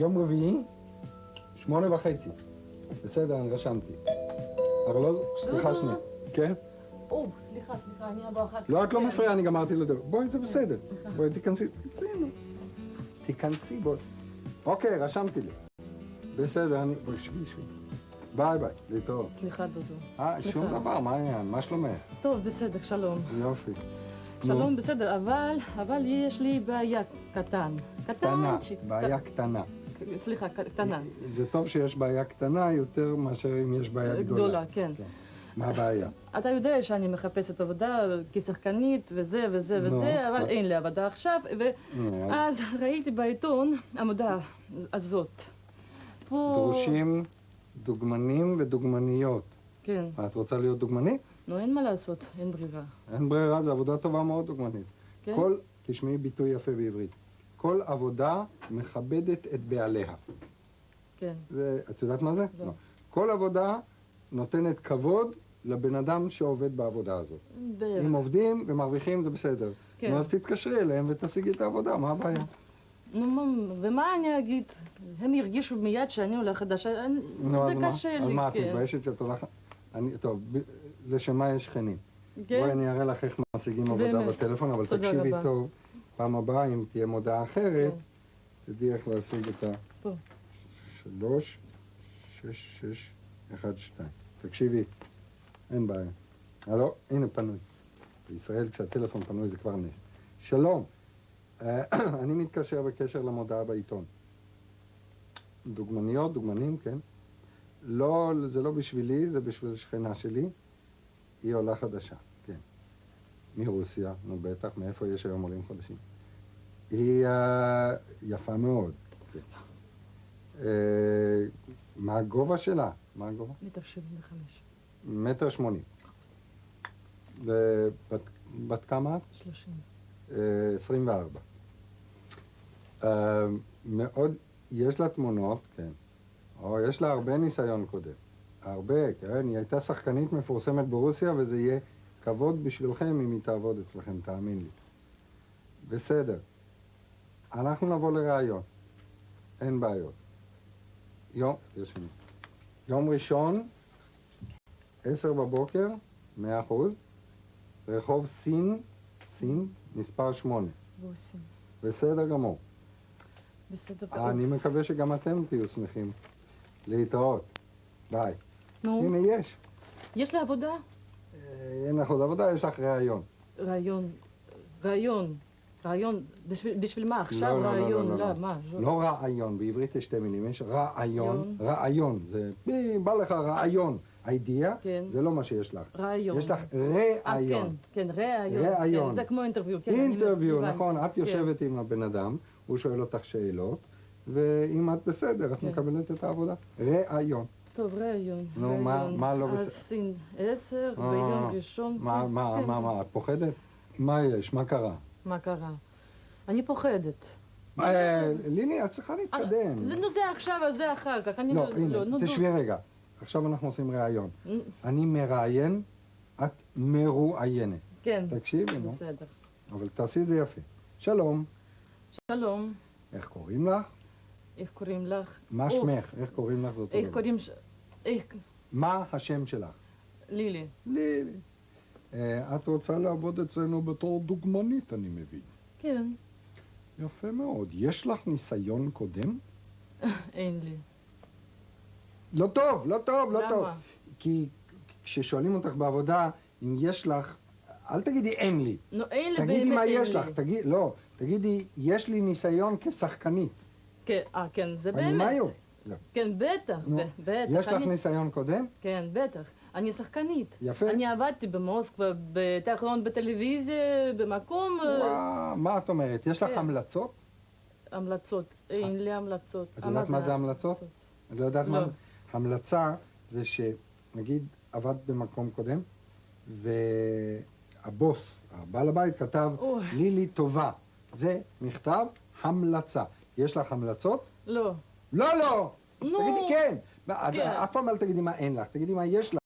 יום רביעי, 8:30. בסדר, אני רשמתי. אבל לא, סליחה שנייה. כן? סליחה, אני אבוא אחר כך. לא, את לא מפריעה, אני גמרתי לדבר. בואי, זה בסדר. בואי, תיכנסי. תיכנסי, בואי. אוקיי, רשמתי לי. בסדר, אני... בואי, שבי. ביי, להתראות. סליחה, דודו. שום דבר, מה העניין? מה שלומך? טוב, בסדר, שלום. יופי. שלום, בסדר, אבל יש לי בעיה קטנה. בעיה קטנה. סליחה, קטנה. זה טוב שיש בעיה קטנה יותר מאשר אם יש בעיה גדולה. גדולה, כן. מה הבעיה? אתה יודע שאני מחפשת עבודה כשחקנית וזה, אבל אין לי עבודה עכשיו, ואז ראיתי בעיתון המודעה הזאת. דרושים דוגמנים ודוגמניות. כן. את רוצה להיות דוגמנית? לא, אין מה לעשות, אין ברירה. אין ברירה, זו עבודה טובה מאוד דוגמנית. כן? תשמעי ביטוי יפה בעברית. כל עבודה מכבדת את בעליה. כן. את יודעת מה זה? לא. כל עבודה נותנת כבוד לבן אדם שעובד בעבודה הזאת. בערך. אם עובדים ומרוויחים זה בסדר. כן. אז תתקשרי אליהם ותשיגי את העבודה, מה הבעיה? ומה אני אגיד? הם הרגישו מיד שאני עולה חדשה, זה קשה לי. אז מה, את מתביישת שאת הולכת? טוב, לשם מה יש שכנים. בואי אני אראה לך איך משיגים עבודה בטלפון, אבל תקשיבי טוב, פעם הבאה אם תהיה מודעה אחרת, תדעי איך להשיג את 3, 6, 6, 1, 2. תקשיבי, אין בעיה. הלו, הנה פנוי. בישראל כשהטלפון פנוי זה כבר נס. שלום, אני מתקשר בקשר למודעה בעיתון. דוגמניות, דוגמנים, כן? לא, זה לא בשבילי, זה בשביל שכנה שלי. היא עולה חדשה, כן. מרוסיה, נו בטח, מאיפה יש היום עולים חדשים? היא יפה מאוד. כן. מה הגובה שלה? מה הגובה? 1.75 1.80 מטר. בת כמה את? 30. 24. מאוד, יש לה תמונות, כן. יש לה הרבה ניסיון קודם. הרבה, כן. היא הייתה שחקנית מפורסמת ברוסיה, וזה יהיה כבוד בשבילכם אם היא תעבוד אצלכם, תאמין לי. בסדר. אנחנו נבוא לראיון. אין בעיות. יום ראשון, 10 בבוקר, 100%, רחוב סין, מספר 8. בסדר גמור. בסדר גמור. אני מקווה שגם אתם תהיו שמחים. להתראות. ביי. נו. הנה יש. יש לי עבודה? אין לך עוד עבודה, יש לך ראיון. ראיון, בשביל מה? עכשיו ראיון, לא, מה? לא ראיון, בעברית יש 2 מילים, יש ראיון, זה בא לך ראיון. הידיעה, זה לא מה שיש לך. ראיון. יש לך ראיון. כן, ראיון. זה כמו אינטרוויו. אינטרוויו, נכון. את יושבת עם הבן אדם, הוא שואל אותך שאלות, ואם את בסדר, את מקבלת את העבודה. ראיון. טוב, ראיון. נו, מה לא בסדר? אז סין 10, ביום ראשון. מה, את פוחדת? מה יש? מה קרה? מה קרה? אני פוחדת. לילי, את צריכה להתקדם. זה עכשיו, זה אחר כך. לא, הנה, תשבי רגע. עכשיו אנחנו עושים ראיון. אני מראיין, את מרואיינת. כן. תקשיבי, נו. בסדר. אבל תעשי את זה יפה. שלום. שלום. איך קוראים לך? איך קוראים לך? מה שמך? איך קוראים לך זאת? איך קוראים... מה השם שלך? לילי. לילי. את רוצה לעבוד אצלנו בתור דוגמנית, אני מבין. כן. יפה מאוד. יש לך ניסיון קודם? אין לי. לא טוב. למה? כי כששואלים אותך בעבודה, אם יש לך, אל תגידי אין לי. לא, אין לי באמת תגידי מה יש לי. לך, תגידי, יש לי ניסיון כשחקנית. כן, זה באמת. אני מה יו? כן, בטח. יש לך ניסיון קודם? כן, בטח. אני שחקנית. יפה. אני עבדתי במוסקבה, בתיאטרון, בטלוויזיה, במקום... מה את אומרת? יש לך המלצות? המלצות. אין לי המלצות. את יודעת מה זה המלצות? את לא יודעת מה? המלצה זה שנגיד עבדת במקום קודם, והבוס, הבעל הבית כתב, לילי טובה. זה מכתב המלצה. יש לך המלצות? לא. לא! נו. תגידי כן. אף פעם אל תגידי מה אין לך, תגידי מה יש לך.